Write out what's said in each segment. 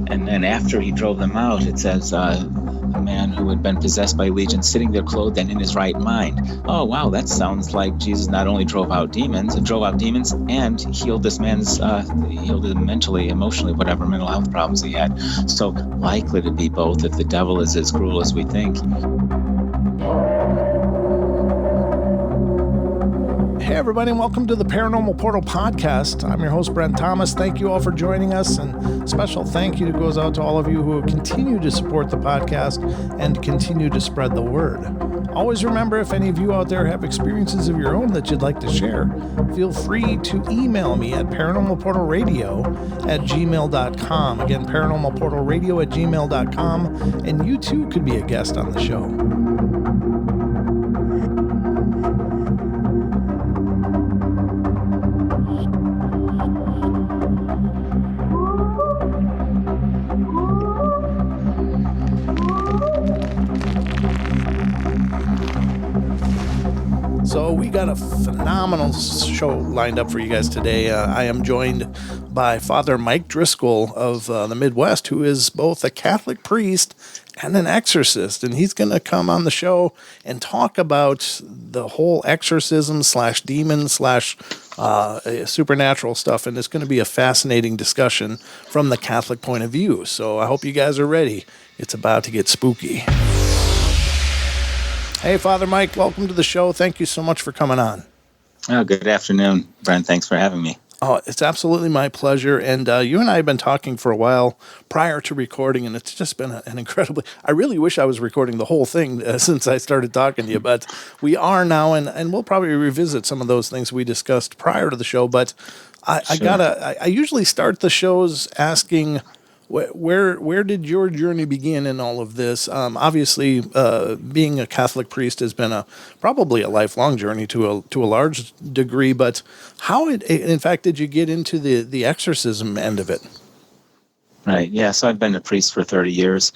And then after he drove them out, it says, a man who had been possessed by legion sitting there clothed and in his right mind. Oh, wow, that sounds like Jesus not only drove out demons and healed this man's, healed him mentally, emotionally, whatever mental health problems he had. So likely to be both if the devil is as cruel as we think. Hey everybody, and welcome to the Paranormal Portal Podcast. I'm your host, Brent Thomas. Thank you all for joining us, and special thank you goes out to all of you who continue to support the podcast and continue to spread the word. Always remember, if any of you out there have experiences of your own that you'd like to share, feel free to email me at paranormalportalradio@gmail.com. Again, paranormalportalradio@gmail.com, and you too could be a guest on the show. So we got a phenomenal show lined up for you guys today. I am joined by Father Mike Driscoll of the Midwest, who is both a Catholic priest and an exorcist. And he's going to come on the show and talk about the whole exorcism / demon / supernatural stuff. And it's going to be a fascinating discussion from the Catholic point of view. So I hope you guys are ready. It's about to get spooky. Hey, Father Mike, welcome to the show. Thank you so much for coming on. Oh, good afternoon, Brent. Thanks for having me. Oh, it's absolutely my pleasure. And you and I have been talking for a while prior to recording, and it's just been an incredibly... I really wish I was recording the whole thing since I started talking to you, but we are now, and we'll probably revisit some of those things we discussed prior to the show. But I usually start the shows asking... Where did your journey begin in all of this? Obviously, being a Catholic priest has been probably a lifelong journey to a large degree. But how, in fact, did you get into the exorcism end of it? Right. Yeah. So I've been a priest for 30 years,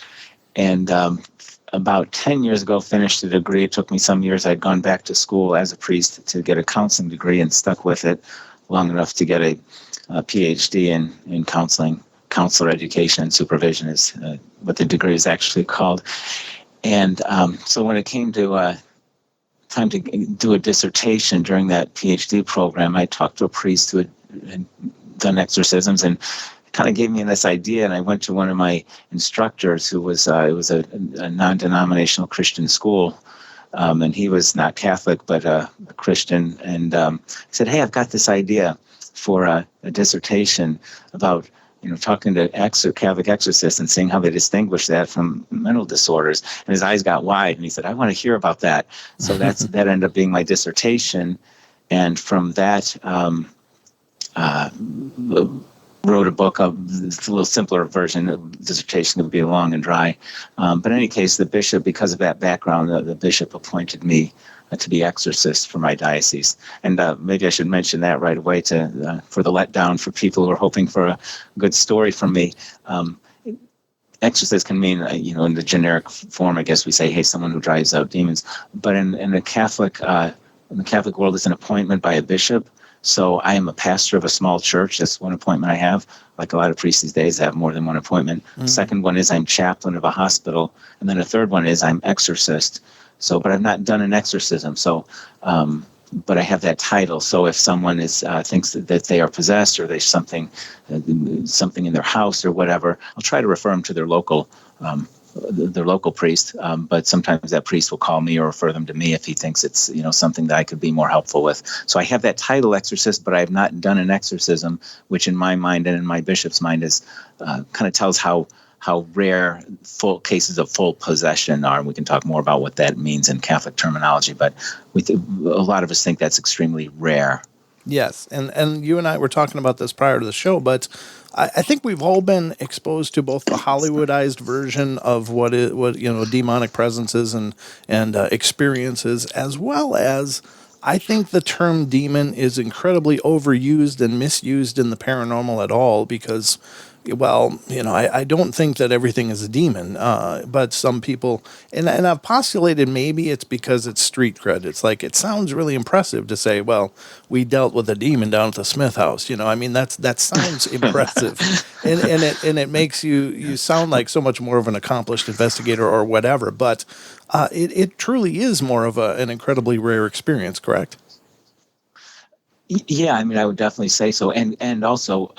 and about 10 years ago, finished a degree. It took me some years. I'd gone back to school as a priest to get a counseling degree and stuck with it long enough to get a PhD in counseling. Counselor education and supervision is what the degree is actually called. And so when it came to time to do a dissertation during that PhD program, I talked to a priest who had done exorcisms and kind of gave me this idea. And I went to one of my instructors who was, it was a non-denominational Christian school. And he was not Catholic, but a Christian. And he said, hey, I've got this idea for a dissertation about talking to Catholic exorcists and seeing how they distinguish that from mental disorders. And his eyes got wide, and he said, I want to hear about that. So that ended up being my dissertation. And from that, wrote a book. It's a little simpler version. The dissertation would be long and dry. But in any case, the bishop, because of that background, the bishop appointed me to be exorcist for my diocese. And maybe I should mention that right away for the letdown for people who are hoping for a good story from me. Exorcist can mean, in the generic form, I guess we say, hey, someone who drives out demons. But in the Catholic world, it's an appointment by a bishop. So I am a pastor of a small church. That's one appointment I have. Like a lot of priests these days, I have more than one appointment. Mm-hmm. The second one is I'm chaplain of a hospital. And then a third one is I'm exorcist. So, but I've not done an exorcism. So, but I have that title. So if someone thinks that they are possessed or there's something in their house or whatever, I'll try to refer them to their local priest. But sometimes that priest will call me or refer them to me if he thinks it's something that I could be more helpful with. So I have that title, exorcist, but I have not done an exorcism, which in my mind and in my bishop's mind is kind of tells how rare full cases of full possession are. And we can talk more about what that means in Catholic terminology, but a lot of us think that's extremely rare. Yes, and you and I were talking about this prior to the show, but I think we've all been exposed to both the Hollywoodized version of what demonic presences and experiences, as well as I think the term demon is incredibly overused and misused in the paranormal at all, because well, I don't think that everything is a demon, but some people, and I've postulated maybe it's because it's street cred. It's like, it sounds really impressive to say, well, we dealt with a demon down at the Smith house. I mean, that sounds impressive, and it makes you sound like so much more of an accomplished investigator or whatever. But it truly is more of an incredibly rare experience, correct? Yeah, I mean, I would definitely say so, and also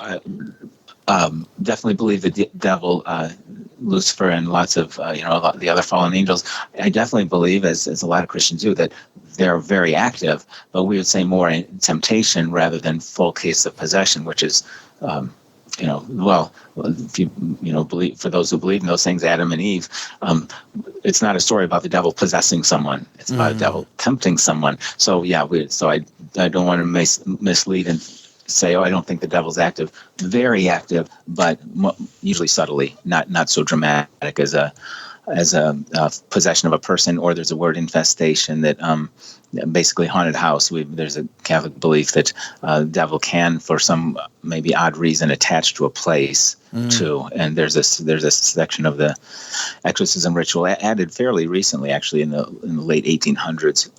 definitely believe the devil, Lucifer, and lots of a lot of the other fallen angels. I definitely believe, as a lot of Christians do, that they're very active, but we would say more in temptation rather than full case of possession, which is. Well, if you believe, for those who believe in those things, Adam and Eve, it's not a story about the devil possessing someone. It's about the devil tempting someone. So yeah, I don't want to mislead and say, oh, I don't think the devil's active. Very active, but usually subtly, not so dramatic as a possession of a person, or there's a word infestation that basically haunted house. There's a Catholic belief that the devil can, for some maybe odd reason, attach to a place too. And there's a section of the exorcism ritual added fairly recently, actually in the late 1800s,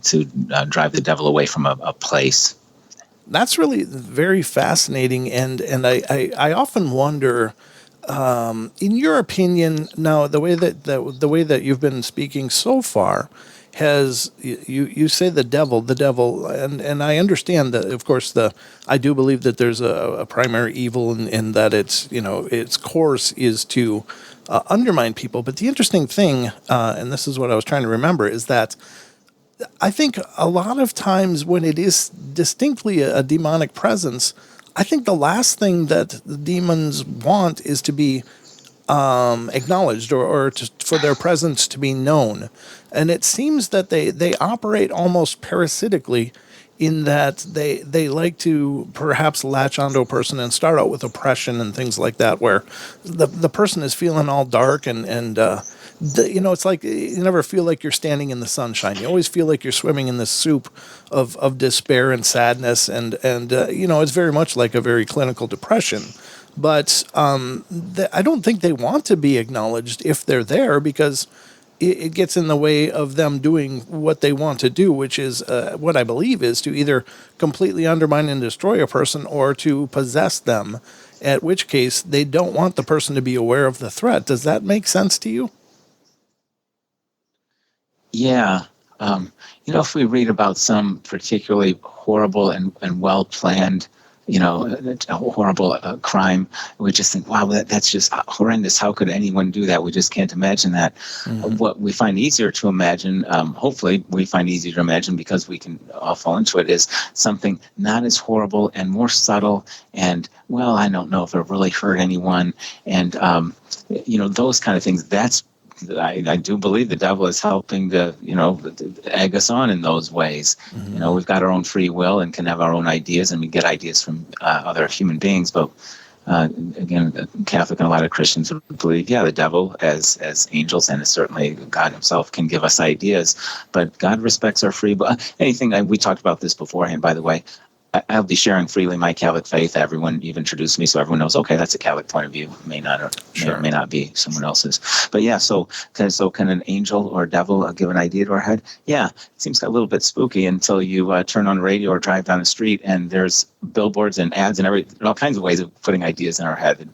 to drive the devil away from a place. That's really very fascinating, and I often wonder. In your opinion, now the way that you've been speaking so far, has you say the devil, and I understand that, of course, I do believe that there's a primary evil, and that its course is to undermine people. But the interesting thing, and this is what I was trying to remember, is that I think a lot of times when it is distinctly a demonic presence, I think the last thing that the demons want is to be acknowledged, or for their presence to be known. And it seems that they operate almost parasitically, in that they like to perhaps latch onto a person and start out with oppression and things like that, where the person is feeling all dark and it's like you never feel like you're standing in the sunshine. You always feel like you're swimming in this soup of despair and sadness, and it's very much like a very clinical depression. But I don't think they want to be acknowledged if they're there, because it gets in the way of them doing what they want to do, which is what I believe is to either completely undermine and destroy a person, or to possess them, at which case they don't want the person to be aware of the threat. Does that make sense to you? Yeah. If we read about some particularly horrible and well-planned, a horrible crime, we just think, wow, that's just horrendous. How could anyone do that? We just can't imagine that. Mm-hmm. What we find easier to imagine, hopefully we find easier to imagine, because we can all fall into it, is something not as horrible and more subtle, and, well, I don't know if it really hurt anyone, and, those kind of things. I do believe the devil is helping to, egg us on in those ways. Mm-hmm. We've got our own free will and can have our own ideas, and we get ideas from other human beings. But again, Catholic and a lot of Christians would believe, yeah, the devil as angels, and certainly God himself, can give us ideas. But God respects our free will. We talked about this beforehand, by the way. I'll be sharing freely my Catholic faith. Everyone, you've introduced me, so everyone knows, okay, that's a Catholic point of view. May not, or may not be someone else's. But yeah, so can an angel or devil give an idea to our head? Yeah, it seems a little bit spooky until you turn on the radio or drive down the street, and there's billboards and ads and all kinds of ways of putting ideas in our head.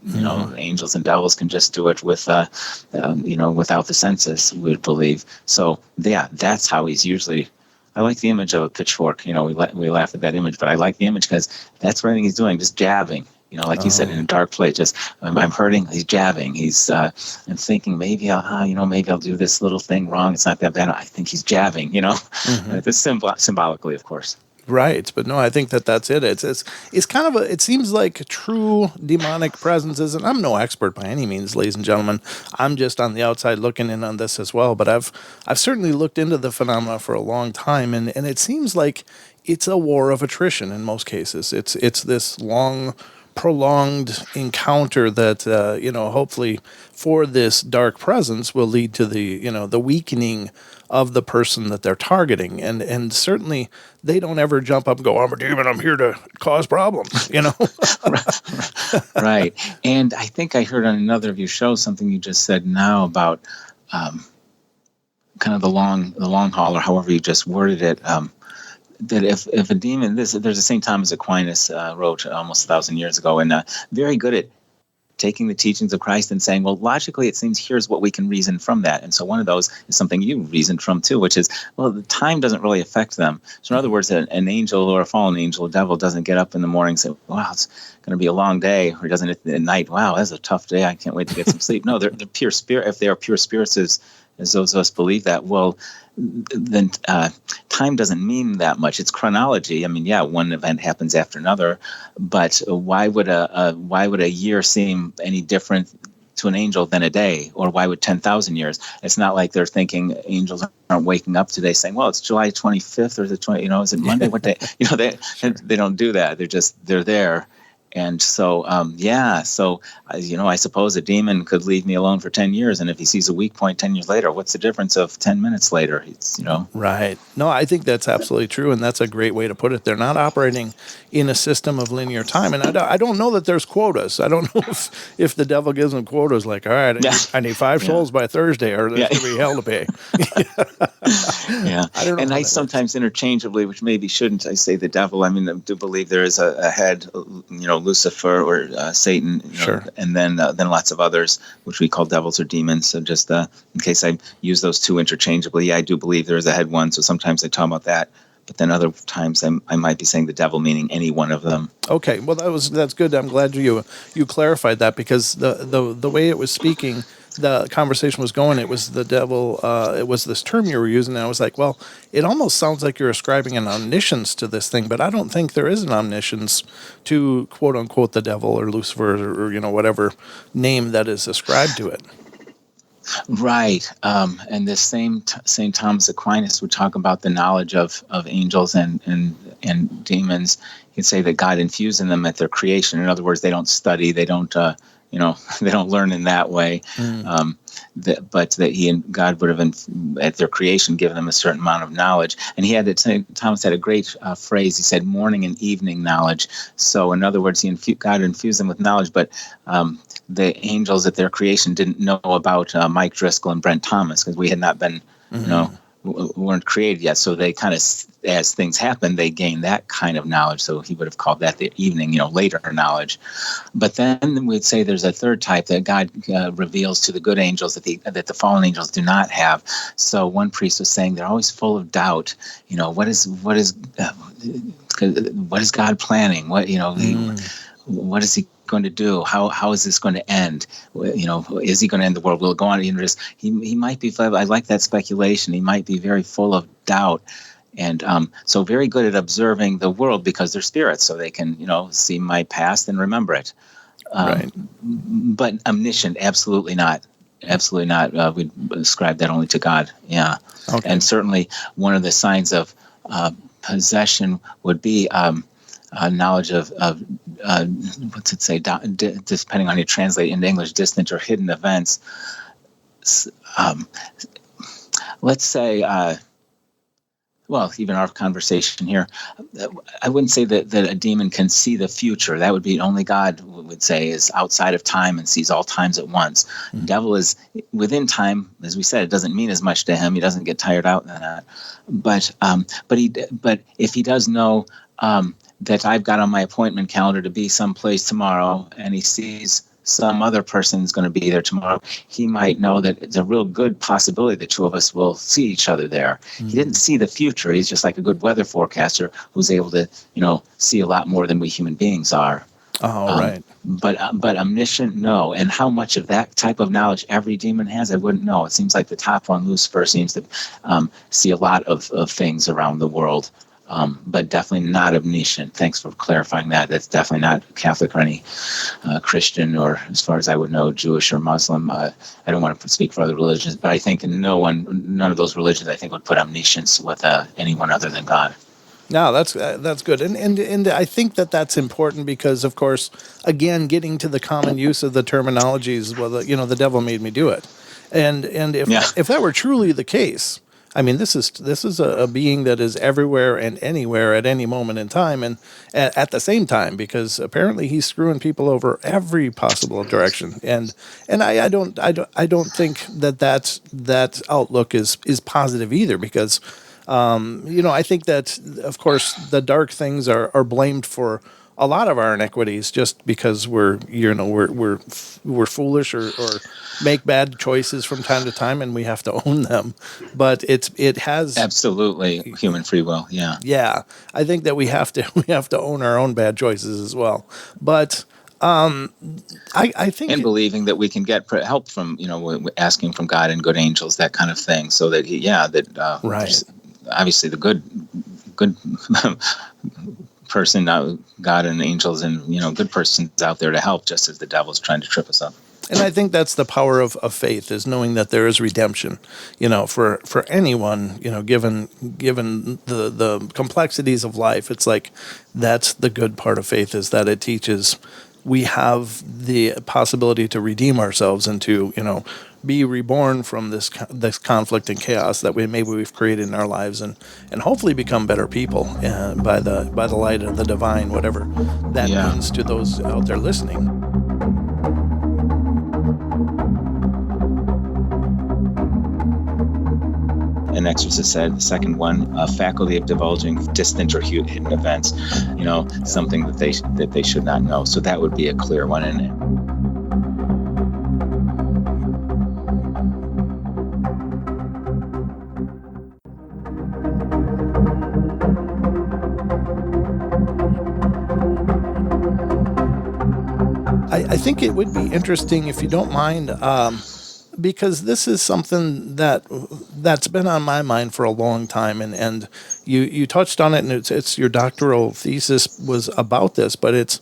Angels and devils can just do it with, without the senses, we would believe. So yeah, that's how he's usually. I like the image of a pitchfork. We laugh at that image, but I like the image because that's what I think he's doing, just jabbing. Like you said, in a dark place. Just I'm hurting. He's jabbing. He's I'm thinking maybe I'll do this little thing wrong. It's not that bad. I think he's jabbing. Mm-hmm. It's symbolically, of course. Right, but no, I think that's it. It's kind of it seems like true demonic presences, and I'm no expert by any means, ladies and gentlemen. I'm just on the outside looking in on this as well. But I've certainly looked into the phenomena for a long time, and it seems like it's a war of attrition in most cases. It's this long, prolonged encounter that hopefully for this dark presence will lead to the the weakening of the person that they're targeting. And certainly they don't ever jump up and go, I'm a demon, I'm here to cause problems, Right. And I think I heard on another of your shows something you just said now about kind of the long haul, or however you just worded it, that if a demon, there's the St. Thomas Aquinas wrote almost 1,000 years ago, and very good at taking the teachings of Christ and saying, well, logically, it seems here's what we can reason from that. And so one of those is something you reasoned from too, which is, well, the time doesn't really affect them. So in other words, an angel or a fallen angel, a devil, doesn't get up in the morning and say, wow, it's going to be a long day, or doesn't at night, wow, that's a tough day, I can't wait to get some sleep. No, they're pure spirit. If they are pure spirits, as those of us believe that, well, then time doesn't mean that much. It's chronology. I mean, yeah, one event happens after another, but why would a year seem any different to an angel than a day, or why would 10,000 years? It's not like they're thinking angels aren't waking up today saying, well, it's July 25th or the 20, is it Monday? What day? They don't do that. They're there. And so, I suppose a demon could leave me alone for 10 years. And if he sees a weak point 10 years later, what's the difference of 10 minutes later? Right. No, I think that's absolutely true. And that's a great way to put it. They're not operating in a system of linear time. And I don't know that there's quotas. I don't know if the devil gives them quotas like, all right, I need 5 souls by Thursday, or there's going to be hell to pay. Yeah. I don't know. And I sometimes interchangeably, which maybe shouldn't, I say the devil. I mean, I do believe there is a head, Lucifer or Satan, sure. And then lots of others, which we call devils or demons. So just in case I use those two interchangeably, I do believe there is a head one. So sometimes I talk about that, but then other times I might be saying the devil, meaning any one of them. Okay, well that's good. I'm glad you clarified that, because the way it was speaking, the conversation was going, it was the devil, it was this term you were using, and I was like, well, it almost sounds like you're ascribing an omniscience to this thing, but I don't think there is an omniscience to quote-unquote the devil or Lucifer or whatever name that is ascribed to it. Right. And this same St. Thomas Aquinas would talk about the knowledge of angels and demons. He'd say that God infused in them at their creation. In other words, they don't study, they don't they don't learn in that way, but that he and God would have, at their creation, given them a certain amount of knowledge. And Thomas had a great phrase. He said, morning and evening knowledge. So in other words, God infused them with knowledge, but the angels at their creation didn't know about Mike Driscoll and Brent Thomas, because we had not been, weren't created yet. So they kind of, as things happen, they gain that kind of knowledge. So he would have called that the evening, later knowledge. But then we'd say there's a third type that God reveals to the good angels that the fallen angels do not have. So one priest was saying they're always full of doubt. What is God planning? What is he going to do? How is this going to end? Is he going to end the world? Will it go on? He might be. I like that speculation. He might be very full of doubt, and so very good at observing the world, because they're spirits, so they can see my past and remember it. Right. But omniscient, absolutely not. Absolutely not. We'd ascribe that only to God. Yeah. Okay. And certainly one of the signs of possession would be knowledge of what's it say? Depending on how you translate into English, distant or hidden events. Let's say, even our conversation here, I wouldn't say that a demon can see the future. That would be only God would say is outside of time and sees all times at once. Mm-hmm. Devil is within time, as we said. It doesn't mean as much to him. He doesn't get tired out in that. But if he does know that I've got on my appointment calendar to be someplace tomorrow, and he sees some other person's going to be there tomorrow, he might know that it's a real good possibility the two of us will see each other there. Mm-hmm. He didn't see the future. He's just like a good weather forecaster who's able to, see a lot more than we human beings are. Oh, right. But omniscient, no. And how much of that type of knowledge every demon has, I wouldn't know. It seems like the top one, Lucifer, seems to see a lot of things around the world. But definitely not omniscient. Thanks for clarifying that. That's definitely not Catholic or any Christian, or as far as I would know, Jewish or Muslim. I don't want to speak for other religions, but I think none of those religions, I think, would put omniscience with anyone other than God. No, that's good, and I think that's important, because, of course, again, getting to the common use of the terminologies. Well, the devil made me do it, and if that were truly the case, I mean, this is a being that is everywhere and anywhere at any moment in time, and at the same time, because apparently he's screwing people over every possible direction. And I don't think that outlook is positive either, because I think that, of course, the dark things are blamed for a lot of our iniquities just because we're foolish or make bad choices from time to time, and we have to own them. But it has absolutely human free will. Yeah. Yeah, I think that we have to own our own bad choices as well. But I think, and believing that we can get help from, asking from God and good angels, that kind of thing, so that right. Obviously the good person, God and angels and good persons out there to help, just as the devil's trying to trip us up. And I think that's the power of faith, is knowing that there is redemption, for anyone, given the complexities of life. It's like, that's the good part of faith, is that it teaches we have the possibility to redeem ourselves and to, be reborn from this conflict and chaos that we've created in our lives, and hopefully become better people by the light of the divine, whatever that means to those out there listening. An exorcist said, the second one, a faculty of divulging distant or hidden events, something that they should not know. So that would be a clear one in it. I think it would be interesting, if you don't mind, because this is something that's been on my mind for a long time, and you touched on it, and it's your doctoral thesis was about this, but it's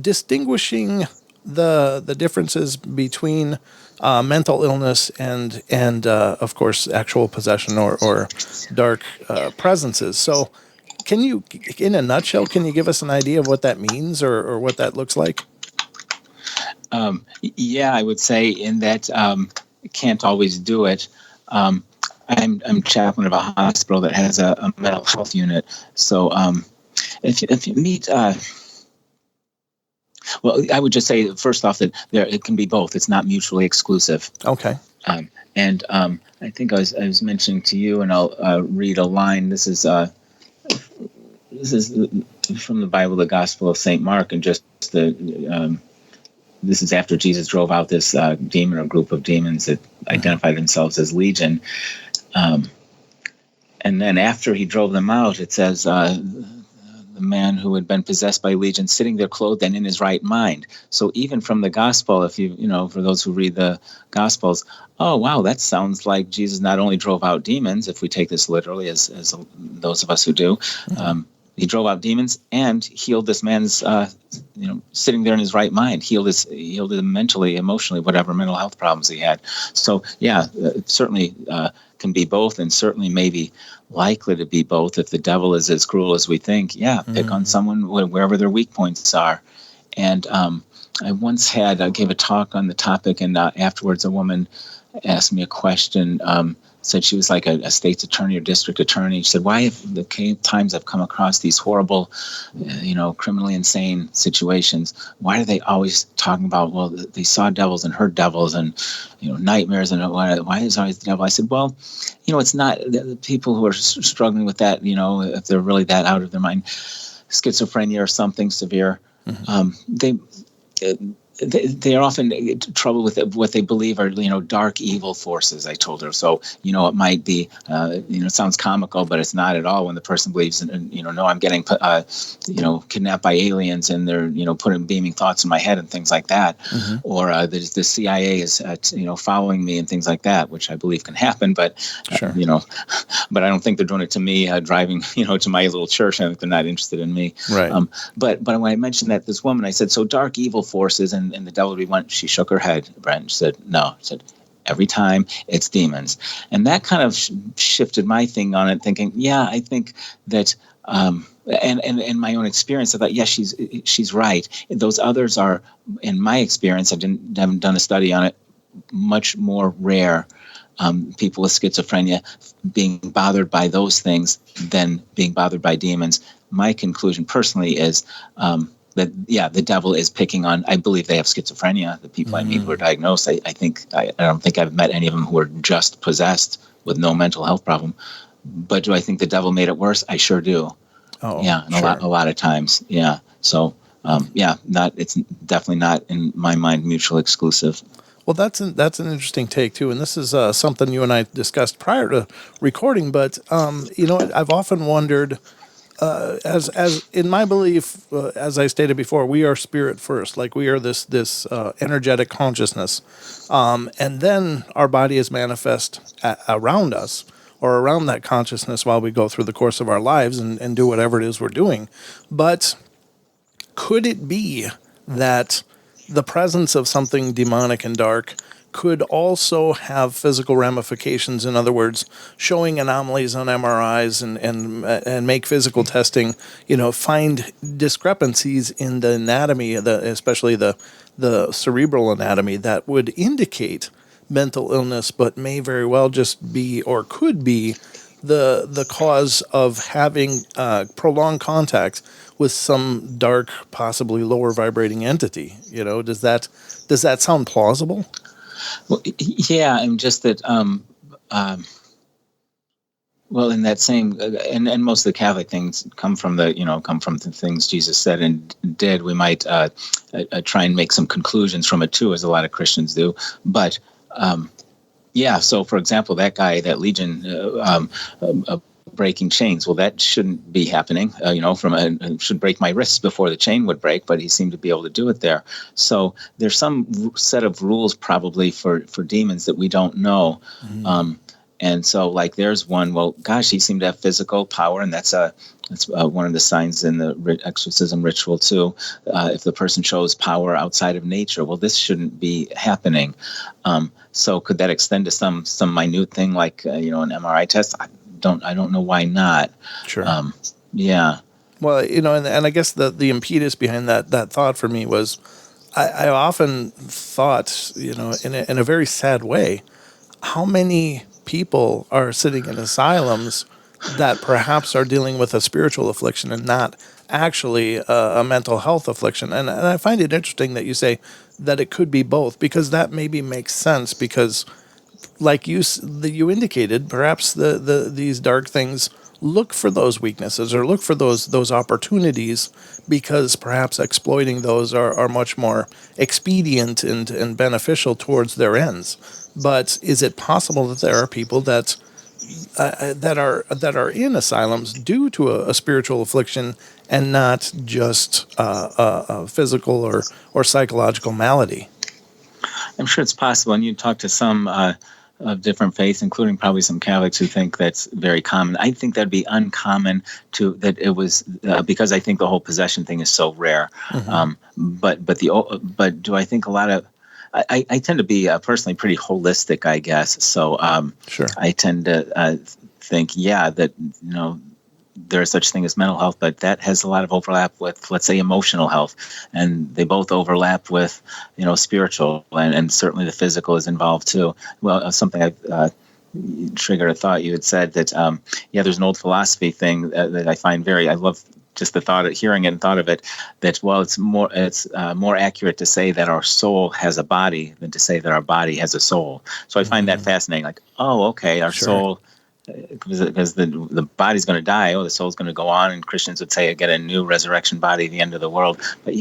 distinguishing the differences between mental illness and of course actual possession or dark presences. So can you, in a nutshell, can you give us an idea of what that means or what that looks like? I would say in that can't always do it. I'm chaplain of a hospital that has a mental health unit. So if you meet, I would just say first off that it can be both. It's not mutually exclusive. Okay. And I think I was mentioning to you, and I'll read a line. This is from the Bible, the Gospel of St. Mark, and just this is after Jesus drove out this demon or group of demons that identified themselves as Legion. And then after he drove them out, it says, the man who had been possessed by Legion sitting there clothed and in his right mind. So even from the Gospel, if for those who read the Gospels, oh, wow, that sounds like Jesus not only drove out demons, if we take this literally as those of us who do, he drove out demons and healed this man's, sitting there in his right mind, healed him mentally, emotionally, whatever mental health problems he had. So, it certainly can be both, and certainly maybe likely to be both if the devil is as cruel as we think. Pick on someone wherever their weak points are. And I once gave a talk on the topic, and afterwards a woman asked me a question. Said she was like a state's attorney or district attorney. She said, why have the times I've come across these horrible, criminally insane situations, why are they always talking about, well, they saw devils and heard devils and, nightmares, and why is always the devil? I said, well, it's not the people who are struggling with that, if they're really that out of their mind, schizophrenia or something severe, they are often in trouble with what they believe are, dark evil forces, I told her. So, it might be, it sounds comical, but it's not at all when the person believes, no, I'm getting, kidnapped by aliens and they're, putting beaming thoughts in my head and things like that. Mm-hmm. Or the CIA is, following me and things like that, which I believe can happen. But, sure. But I don't think they're doing it to me, driving, to my little church. I think they're not interested in me. Right. But when I mentioned that this woman, I said, so dark evil forces and the devil would be one. She shook her head, Brent. She said, no. She said, every time it's demons. And that kind of shifted my thing on it, thinking, I think that, and in my own experience, I thought, she's right. Those others are, in my experience, haven't done a study on it, much more rare. people with schizophrenia being bothered by those things than being bothered by demons. My conclusion personally is that, the devil is picking on, I believe they have schizophrenia, the people I meet who are diagnosed. I don't think I've met any of them who are just possessed with no mental health problem. But do I think the devil made it worse? I sure do. Oh, yeah, and sure. a lot of times. Yeah. So, it's definitely not, in my mind, mutually exclusive. Well, that's an interesting take too, and this is something you and I discussed prior to recording. But I've often wondered, as in my belief, as I stated before, we are spirit first. Like we are this energetic consciousness, and then our body is manifest around us or around that consciousness while we go through the course of our lives and do whatever it is we're doing. But could it be that the presence of something demonic and dark could also have physical ramifications? In other words, showing anomalies on MRIs and make physical testing, find discrepancies in the anatomy, especially the cerebral anatomy, that would indicate mental illness, but may very well just be or could be the cause of having prolonged contact with some dark, possibly lower vibrating entity. Does that sound plausible? Well, yeah, and just that. In that same, and most of the Catholic things come from the things Jesus said and did. We might try and make some conclusions from it too, as a lot of Christians do. But so for example, that guy, that Legion, breaking chains. Well, that shouldn't be happening. Should break my wrists before the chain would break, but he seemed to be able to do it there. So there's some set of rules probably for demons that we don't know. And so, like, there's one. Well, gosh, he seemed to have physical power, and that's one of the signs in the exorcism ritual too. If the person shows power outside of nature, well, this shouldn't be happening. So could that extend to some minute thing like an MRI test? I don't know why not. Sure. Yeah. Well, and I guess the impetus behind that thought for me was, I often thought, in a very sad way, how many people are sitting in asylums that perhaps are dealing with a spiritual affliction and not actually a mental health affliction. And I find it interesting that you say that it could be both, because that maybe makes sense, because like you indicated, perhaps these dark things look for those weaknesses or look for those opportunities, because perhaps exploiting those are much more expedient and beneficial towards their ends. But is it possible that there are people that are in asylums due to a spiritual affliction and not just a physical or psychological malady? I'm sure it's possible, and you talk to some of different faiths, including probably some Catholics, who think that's very common. I think that'd be uncommon that it was because I think the whole possession thing is so rare. But do I think a lot of I tend to be personally pretty holistic, I guess. So Sure. I tend to think, that there is such thing as mental health, but that has a lot of overlap with, let's say, emotional health, and they both overlap with, spiritual, and certainly the physical is involved too. Well, something I've triggered a thought. You had said that, there's an old philosophy thing that I find I love just the thought of hearing it and thought of it, that, it's more accurate to say that our soul has a body than to say that our body has a soul. So I find that fascinating. Like, oh, okay, our soul, because the body's going to die. Oh, the soul's going to go on, and Christians would say, get a new resurrection body at the end of the world. But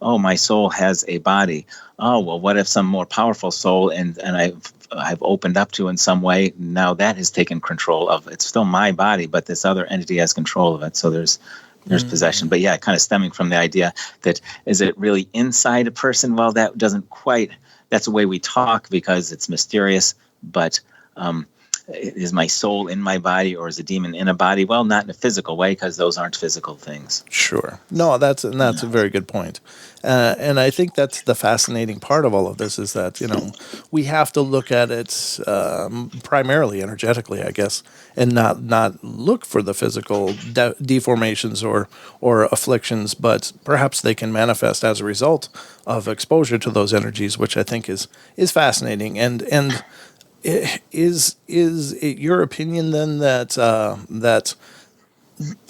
my soul has a body. Oh, well, what if some more powerful soul and I've opened up to in some way, now that has taken control of it's still my body, but this other entity has control of it. So there's possession. But kind of stemming from the idea that, is it really inside a person? Well, that doesn't quite, that's the way we talk because it's mysterious, but is my soul in my body, or is a demon in a body? Well, not in a physical way, because those aren't physical things. Sure. No, that's a very good point. And I think that's the fascinating part of all of this, is that, we have to look at it primarily energetically, I guess, and not look for the physical deformations or afflictions, but perhaps they can manifest as a result of exposure to those energies, which I think is fascinating. And Is it your opinion then that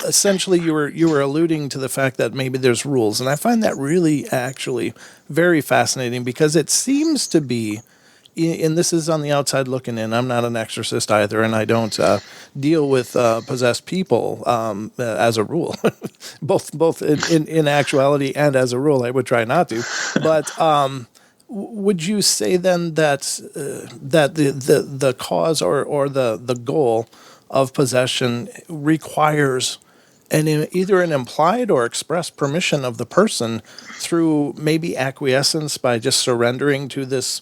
essentially you were alluding to the fact that maybe there's rules, and I find that really actually very fascinating, because it seems to be, and this is on the outside looking in. I'm not an exorcist either, and I don't deal with possessed people as a rule. both in actuality and as a rule, I would try not to. But would you say then that that the cause or the goal of possession requires either an implied or expressed permission of the person through maybe acquiescence by just surrendering to this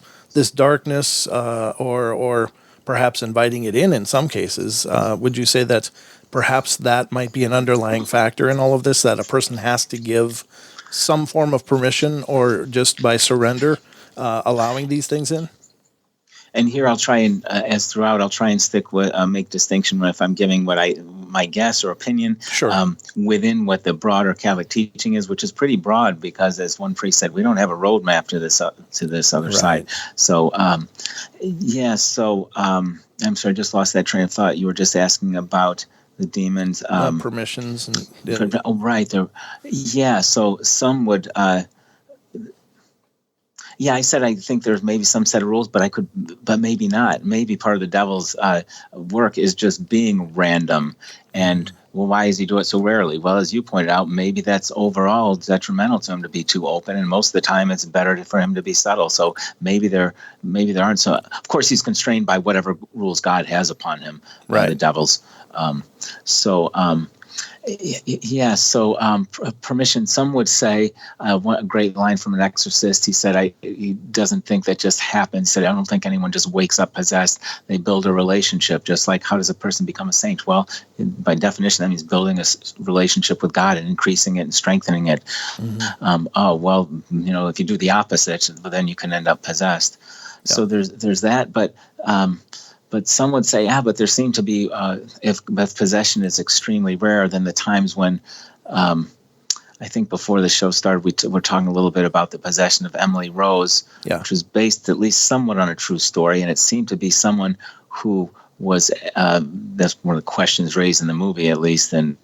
darkness, or perhaps inviting it in some cases? Would you say that perhaps that might be an underlying factor in all of this, that a person has to give some form of permission, or just by surrender, allowing these things in? And here I'll try and, as throughout, I'll try and stick with, make distinction if I'm giving my guess or opinion, Sure. Within what the broader Catholic teaching is, which is pretty broad, because as one priest said, we don't have a roadmap to this other side. So, I'm sorry, I just lost that train of thought. You were just asking about the demons. Permissions. Right. So some would... I said I think there's maybe some set of rules, but maybe not. Maybe part of the devil's work is just being random. And well, why does he do it so rarely? Well, as you pointed out, maybe that's overall detrimental to him to be too open, and most of the time it's better for him to be subtle. So maybe there aren't. So of course he's constrained by whatever rules God has upon him. Right. The devil's. Permission. Some would say, a great line from an exorcist. He said, he doesn't think that just happens. He said, I don't think anyone just wakes up possessed. They build a relationship. Just like, how does a person become a saint? Well, by definition, that means building a relationship with God and increasing it and strengthening it. Mm-hmm. If you do the opposite, then you can end up possessed. Yeah. So there's that, but some would say, but there seem to be, if possession is extremely rare, then the times when, I think before the show started, we're talking a little bit about the possession of Emily Rose, which was based at least somewhat on a true story, and it seemed to be someone who was, that's one of the questions raised in the movie at least, and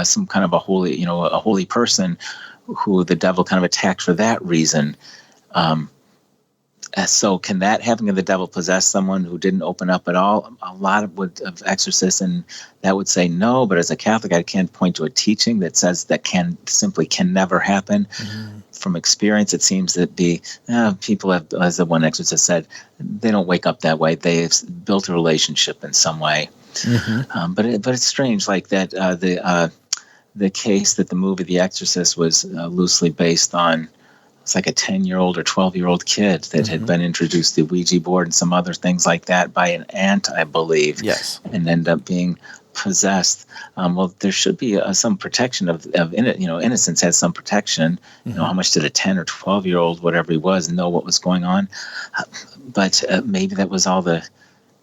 some kind of a holy person who the devil kind of attacked for that reason. So can that, having the devil possess someone who didn't open up at all? A lot of exorcists, and that would say no, but as a Catholic, I can't point to a teaching that says that can never happen. Mm-hmm. From experience, it seems that people have, as the one exorcist said, they don't wake up that way. They've built a relationship in some way. Mm-hmm. But it's strange, like that the case that the movie The Exorcist was loosely based on. It's like a 10-year-old or 12-year-old kid that had been introduced to the Ouija board and some other things like that by an aunt, I believe. Yes. And ended up being possessed. Well, there should be some protection of innocence has some protection. Mm-hmm. How much did a 10 or 12-year-old, whatever he was, know what was going on? But maybe that was all the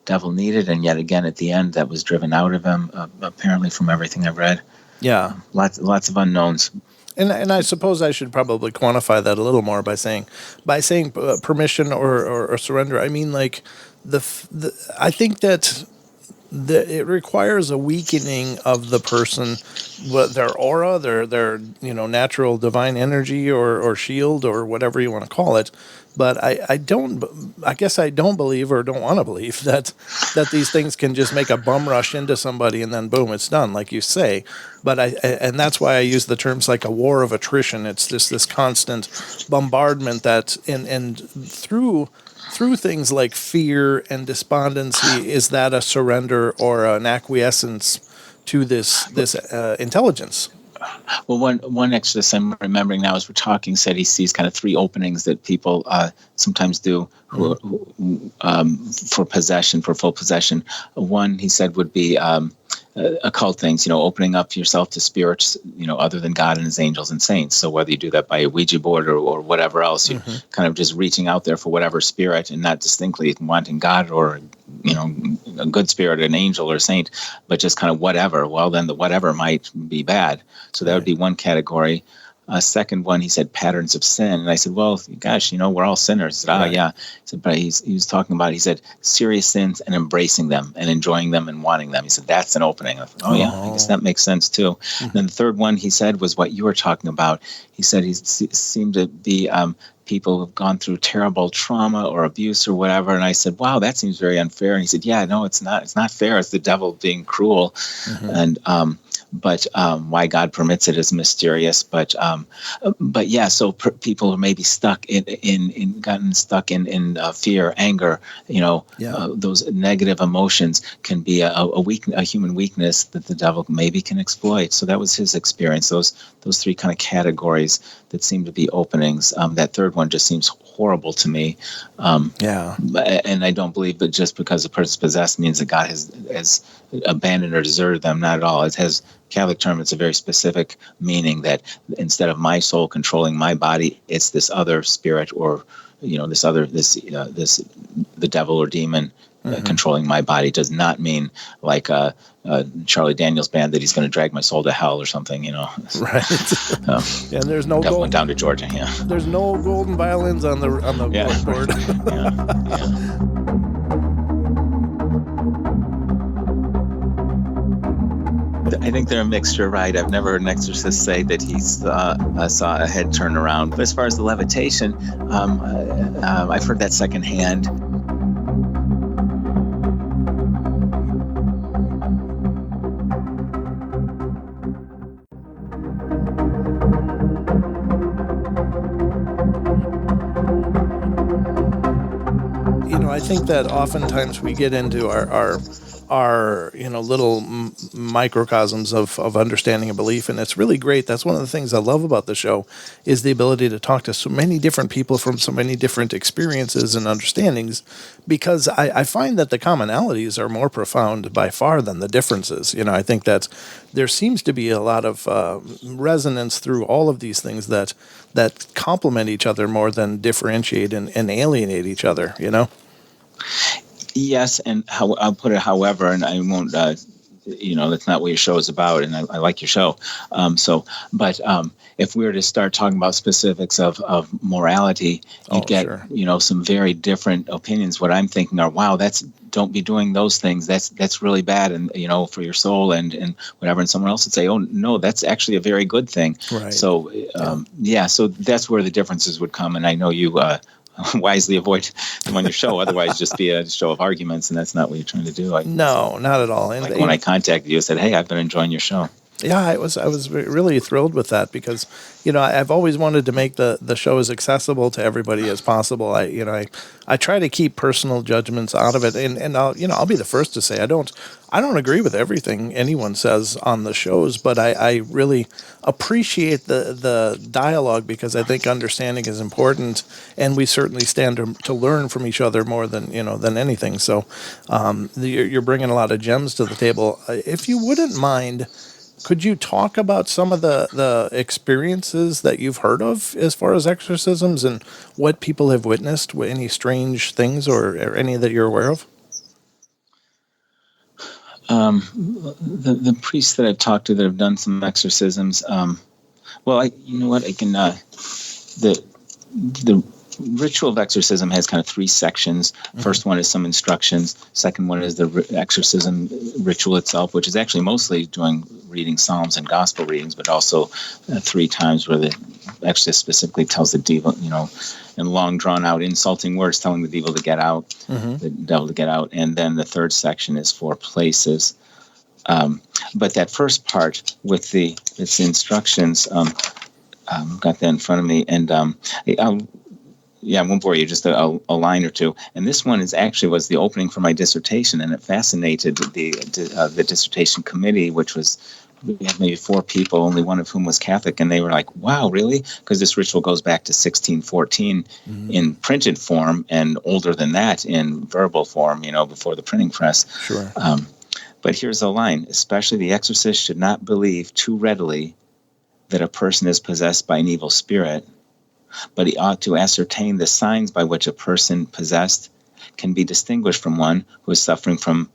devil needed. And yet again, at the end, that was driven out of him, apparently from everything I've read. Yeah. Lots of unknowns. And I suppose I should probably quantify that a little more by saying permission or surrender. I mean, like I think that it requires a weakening of the person, their aura, their natural divine energy or shield or whatever you want to call it. But I guess I don't believe or don't want to believe that these things can just make a bum rush into somebody and then boom, it's done, like you say. But and that's why I use the terms like a war of attrition. It's just this constant bombardment that and through things like fear and despondency, is that a surrender or an acquiescence to this intelligence? Well, one exorcist I'm remembering now as we're talking said he sees kind of three openings that people sometimes do for possession, for full possession. One, he said, would be occult things, opening up yourself to spirits, other than God and his angels and saints. So whether you do that by a Ouija board or whatever else, you kind of just reaching out there for whatever spirit and not distinctly wanting God or, a good spirit, an angel or a saint, but just kind of whatever. Well, then the whatever might be bad. So that would be one category. second one, he said patterns of sin. And I said, well, gosh, we're all sinners. He said, oh, yeah. He said, but he was talking about, he said, serious sins and embracing them and enjoying them and wanting them. He said, that's an opening. I thought, oh, yeah, I guess that makes sense too. Mm-hmm. And then the third one he said was what you were talking about. He said he seemed to be people who've gone through terrible trauma or abuse or whatever. And I said, wow, that seems very unfair. And he said, yeah, no, it's not. It's not fair. It's the devil being cruel. Mm-hmm. And but why God permits it is mysterious. But yeah, so people who may be stuck gotten stuck in fear, anger, those negative emotions can be a human weakness that the devil maybe can exploit. So that was his experience. Those three kind of categories that seem to be openings. That third one just seems horrible to me. And I don't believe that just because a person's possessed means that God has abandoned or deserted them. Not at all. It has Catholic term. It's a very specific meaning that instead of my soul controlling my body, it's this other spirit or the devil or demon controlling my body. Does not mean like Charlie Daniels Band that he's going to drag my soul to hell or something. Right. And there's no went down to Georgia. Yeah. There's no golden violins on the board. Yeah. I think they're a mixture, right? I've never heard an exorcist say that he saw a head turn around. But as far as the levitation, I've heard that secondhand. I think that oftentimes we get into our little microcosms of understanding and belief, and it's really great. That's one of the things I love about the show is the ability to talk to so many different people from so many different experiences and understandings, because I find that the commonalities are more profound by far than the differences. I think that there seems to be a lot of resonance through all of these things that complement each other more than differentiate and alienate each other, Yes, and I'll put it however, and I won't, that's not what your show is about, and I like your show. But if we were to start talking about specifics of morality, you get, sure. Some very different opinions. What I'm thinking are, wow, don't be doing those things. That's really bad, and for your soul and whatever. And someone else would say, oh no, that's actually a very good thing. Right. So so that's where the differences would come. And I know you wisely avoid them on your show. Otherwise, just be a show of arguments, and that's not what you're trying to do. No, not at all. And when I contacted you, I said, hey, I've been enjoying your show. Yeah, I was really thrilled with that because, I've always wanted to make the show as accessible to everybody as possible. I try to keep personal judgments out of it, and I'll be the first to say I don't agree with everything anyone says on the shows, but I really appreciate the dialogue because I think understanding is important, and we certainly stand to learn from each other more than anything. So you're bringing a lot of gems to the table. If you wouldn't mind, could you talk about some of the experiences that you've heard of as far as exorcisms and what people have witnessed, any strange things or any that you're aware of? The priests that I've talked to that have done some exorcisms, I can, the ritual of exorcism has kind of three sections. Mm-hmm. First one is some instructions. Second one is the exorcism ritual itself, which is actually mostly reading Psalms and gospel readings, but also 3 times where the exorcist specifically tells the devil, in long drawn out insulting words, telling the devil to get out, the devil to get out. And then the third section is 4 places. But that first part with its instructions, got that in front of me, and I won't bore you, just a line or two. And this one was the opening for my dissertation, and it fascinated the dissertation committee, which we had maybe 4 people, only one of whom was Catholic, and they were like, wow, really? Because this ritual goes back to 1614 in printed form, and older than that in verbal form, before the printing press. Sure. But here's a line: especially the exorcist should not believe too readily that a person is possessed by an evil spirit, but he ought to ascertain the signs by which a person possessed can be distinguished from one who is suffering from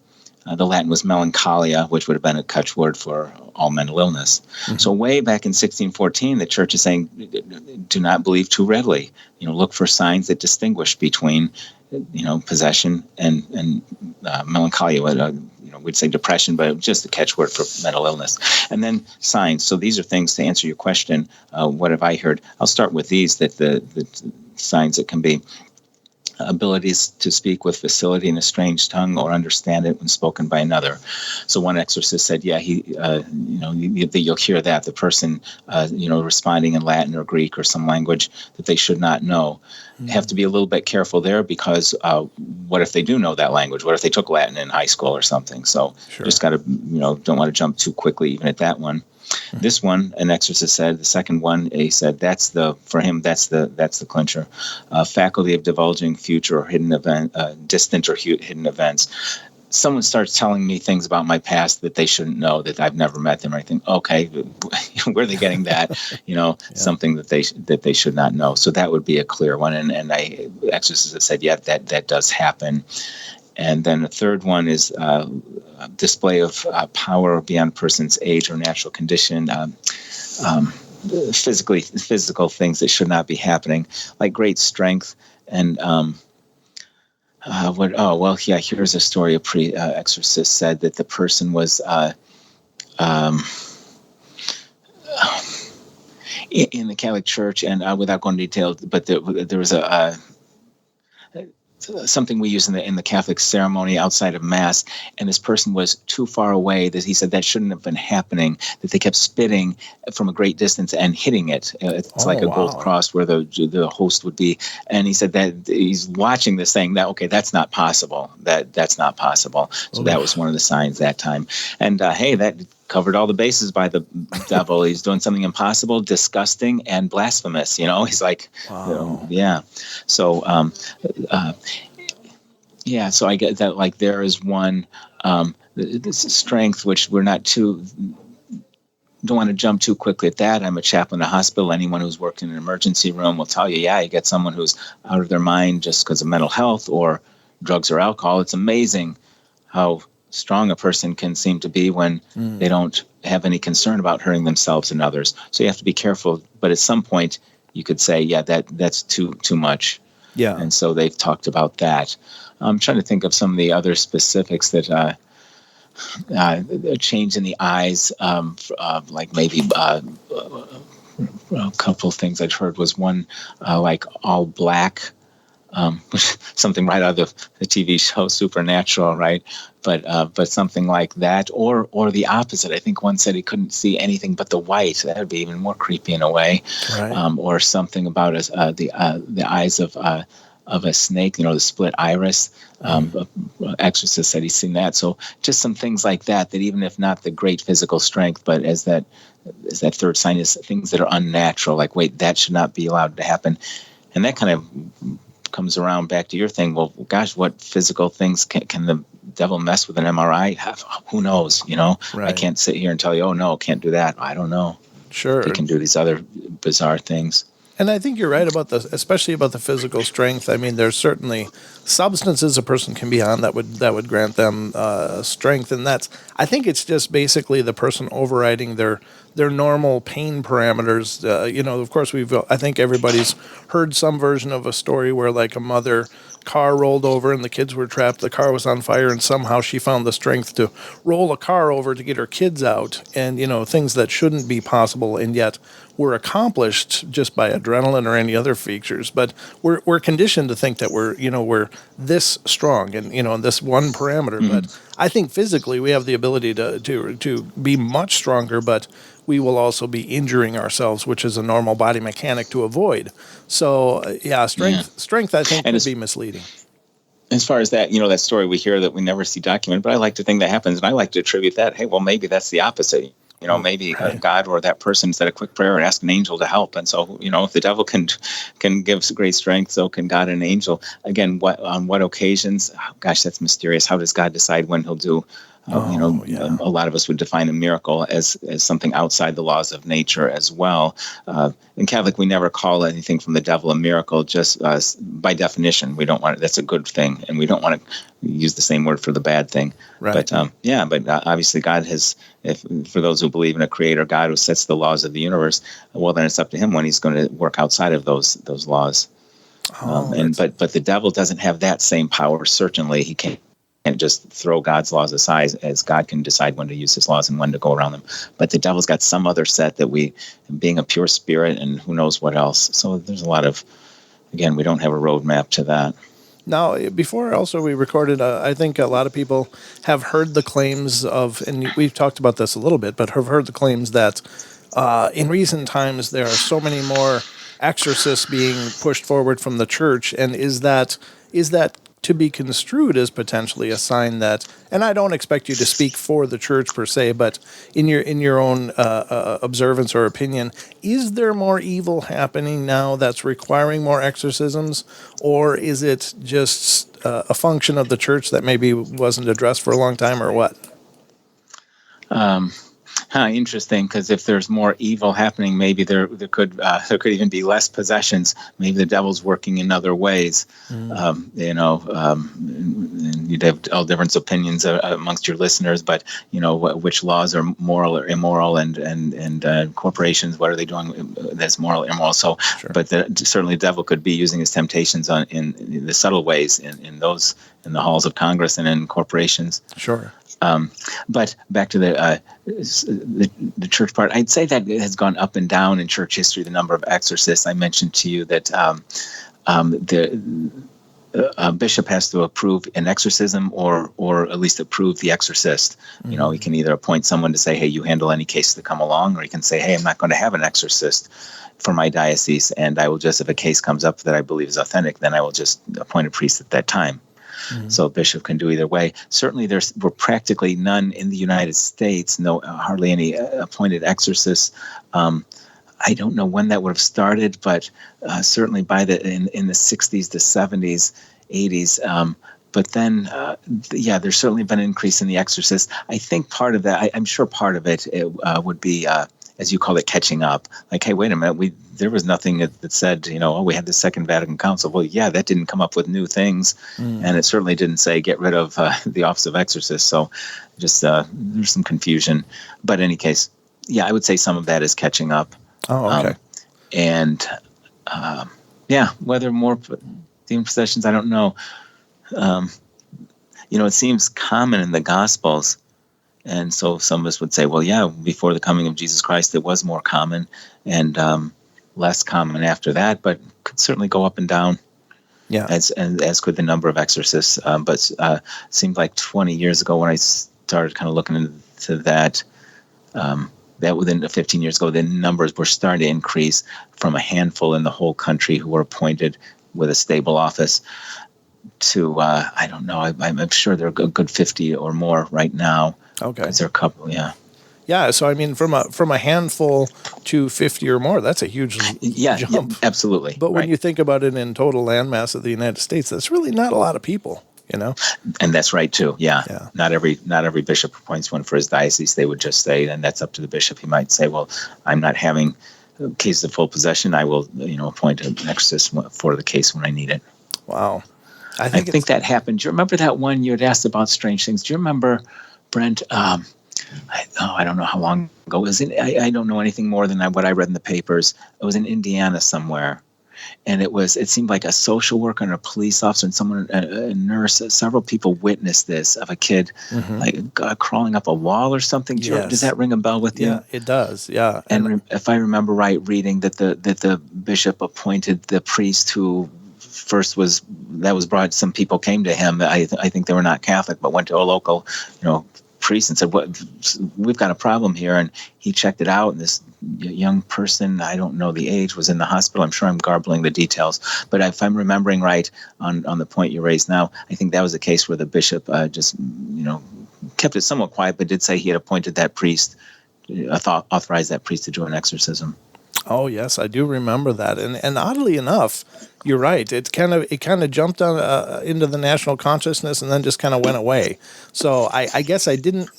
The Latin was melancholia, which would have been a catchword for all mental illness. Mm-hmm. So way back in 1614, the church is saying, do not believe too readily. Look for signs that distinguish between, possession and melancholia. We'd say depression, but just the catchword for mental illness. And then signs. So these are things to answer your question. What have I heard? I'll start with these, that the signs that can be abilities to speak with facility in a strange tongue or understand it when spoken by another. So one exorcist said, you'll hear that the person, responding in Latin or Greek or some language that they should not know. Mm-hmm. Have to be a little bit careful there, because what if they do know that language? What if they took Latin in high school or something? So Just got to, don't want to jump too quickly even at that one. Mm-hmm. This one, an exorcist said. The second one, he said, that's the clincher. Faculty of divulging future or hidden event, distant or hidden events. Someone starts telling me things about my past that they shouldn't know, that I've never met them. I think, okay, where are they getting that? Something that they should not know. So that would be a clear one. And exorcists have said, yeah, that does happen. And then the third one is display of power beyond a person's age or natural condition, physical things that should not be happening, like great strength. And here's a story. A exorcist said that the person was in the Catholic Church, and without going into detail, but there was something we use in the Catholic ceremony outside of Mass, and this person was too far away that he said that shouldn't have been happening, that they kept spitting from a great distance and hitting it. It's like a gold cross where the host would be. And he said that he's watching this saying that, okay, that's not possible. That's not possible. So that was one of the signs that time. And that covered all the bases by the devil. He's doing something impossible, disgusting, and blasphemous. He's like, yeah. So, so I get that, like, there is one, this strength, which we're not don't want to jump too quickly at that. I'm a chaplain in a hospital. Anyone who's worked in an emergency room will tell you, you get someone who's out of their mind just because of mental health or drugs or alcohol. It's amazing how strong a person can seem to be when they don't have any concern about hurting themselves and others. So you have to be careful. But at some point, you could say, that's too much. Yeah. And so they've talked about that. I'm trying to think of some of the other specifics that a change in the eyes, like maybe a couple of things I'd heard was one like all black, something right out of the TV show Supernatural, right? But something like that, or the opposite. I think one said he couldn't see anything but the white. That would be even more creepy in a way. Right. Or something about the eyes of a snake, the split iris. Exorcist said he's seen that. So just some things like that even if not the great physical strength, but as that third sign is things that are unnatural, like, wait, that should not be allowed to happen. And that kind of comes around back to your thing. Well, gosh, what physical things can the devil mess with an MRI? Who knows? Right. I can't sit here and tell you, oh no, can't do that. I don't know. Sure. They can do these other bizarre things. And I think you're right about especially about the physical strength. I mean, there's certainly substances a person can be on that would grant them strength, and I think it's just basically the person overriding their normal pain parameters. Of course, I think everybody's heard some version of a story where, like, a mother car rolled over and the kids were trapped. The car was on fire, and somehow she found the strength to roll a car over to get her kids out, and things that shouldn't be possible, and yet were accomplished just by adrenaline or any other features. But we're conditioned to think that we're this strong and in this one parameter. Mm-hmm. But I think physically we have the ability to be much stronger, but we will also be injuring ourselves, which is a normal body mechanic to avoid. So strength I think would be misleading. As far as that, that story we hear that we never see documented, but I like to think that happens, and I like to attribute that, hey, well, maybe that's the opposite. Maybe God or that person said a quick prayer and asked an angel to help. And so, if the devil can give great strength, so can God and an angel. Again, on what occasions? Oh, gosh, that's mysterious. How does God decide when he'll do A lot of us would define a miracle as something outside the laws of nature as well. In Catholic, we never call anything from the devil a miracle. Just by definition, we don't want it. That's a good thing, and we don't want to use the same word for the bad thing. Right. But obviously, God has. For those who believe in a creator God who sets the laws of the universe, well, then it's up to him when he's going to work outside of those laws. But the devil doesn't have that same power. Certainly, he can't just throw God's laws aside, as God can decide when to use his laws and when to go around them. But the devil's got some other set that being a pure spirit and who knows what else. So there's a lot of, again, we don't have a roadmap to that. Now, before also we recorded, I think a lot of people have heard the claims of, and we've talked about this a little bit, but have heard the claims that in recent times there are so many more exorcists being pushed forward from the church. And is that to be construed as potentially a sign that, and I don't expect you to speak for the church per se, but in your own observance or opinion, is there more evil happening now that's requiring more exorcisms, or is it just a function of the church that maybe wasn't addressed for a long time, or what? Interesting, because if there's more evil happening, maybe there could even be less possessions. Maybe the devil's working in other ways. And you'd have all different opinions amongst your listeners, but which laws are moral or immoral, and corporations, what are they doing that's moral or immoral? So, sure. But certainly the devil could be using his temptations in the subtle ways in the halls of Congress and in corporations. Sure. But back to the church part, I'd say that it has gone up and down in church history, the number of exorcists. I mentioned to you that the bishop has to approve an exorcism or at least approve the exorcist. Mm-hmm. He can either appoint someone to say, hey, you handle any cases that come along, or he can say, hey, I'm not going to have an exorcist for my diocese, and I will just, if a case comes up that I believe is authentic, then I will just appoint a priest at that time. Mm-hmm. So a bishop can do either way. Certainly there were practically none in the United States, hardly any appointed exorcists. I don't know when that would have started, but certainly by in the 60s to 70s, 80s. But then, there's certainly been an increase in the exorcists. I think part of that, I'm sure part of it would be, as you call it, catching up. Like, hey, wait a minute, there was nothing that said, we had the Second Vatican Council. Well, yeah, that didn't come up with new things, and it certainly didn't say get rid of the office of exorcist. So just there's some confusion. But in any case, I would say some of that is catching up. Oh, okay. Whether more demon possessions, I don't know. It seems common in the Gospels. And so some of us would say, well, yeah, before the coming of Jesus Christ, it was more common, and less common after that, but could certainly go up and down. Yeah, as could the number of exorcists. But it seemed like 20 years ago when I started kind of looking into that, that within 15 years ago, the numbers were starting to increase from a handful in the whole country who were appointed with a stable office to, I don't know, I'm sure there are a good 50 or more right now. Okay. Is there a couple? Yeah. Yeah. So I mean, from a handful to 50 or more, that's a huge jump. Yeah, absolutely. But when you think about it in total landmass of the United States, that's really not a lot of people, And that's right too. Yeah. Not every bishop appoints one for his diocese. They would just say, and that's up to the bishop. He might say, well, I'm not having cases of full possession. I will, appoint an exorcist for the case when I need it. Wow. I think that happened. Do you remember that one you had asked about strange things? Do you remember, Brent? I don't know how long ago. It was I don't know anything more than what I read in the papers. It was in Indiana somewhere. And it seemed like a social worker and a police officer and someone, a nurse, several people witnessed this of a kid crawling up a wall or something. Does that ring a bell with you? Yeah, it does. Yeah. And if I remember right, reading that the bishop appointed the priest who first was brought. Some people came to him. I think they were not Catholic, but went to a local, priest and said, we've got a problem here. And he checked it out. And this young person, I don't know the age, was in the hospital. I'm sure I'm garbling the details. But if I'm remembering right on the point you raised now, I think that was a case where the bishop just, kept it somewhat quiet, but did say he had appointed that priest, authorized that priest to do an exorcism. Oh yes, I do remember that, and oddly enough, you're right. It kind of jumped on into the national consciousness and then just kind of went away. So I guess I didn't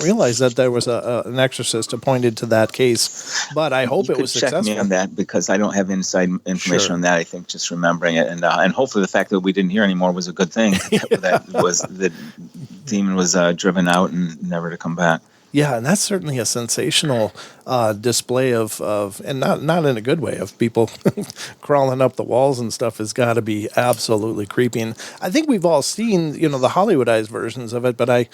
realize that there was an exorcist appointed to that case, but I hope it was Check successful. me on that because I don't have inside information Sure. on that. I think just remembering it, and hopefully the fact that we didn't hear anymore was a good thing. That was the demon was driven out and never to come back. Yeah, and that's certainly a sensational display of and not in a good way, of people crawling up the walls and stuff has got to be absolutely creepy. And I think we've all seen, the Hollywoodized versions of it, but I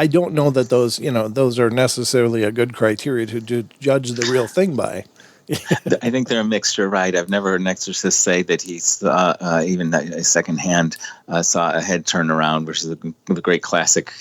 don't know that those are necessarily a good criteria to judge the real thing by. I think they're a mixture, right? I've never heard an exorcist say that he's even a secondhand saw a head turn around, which is the great classic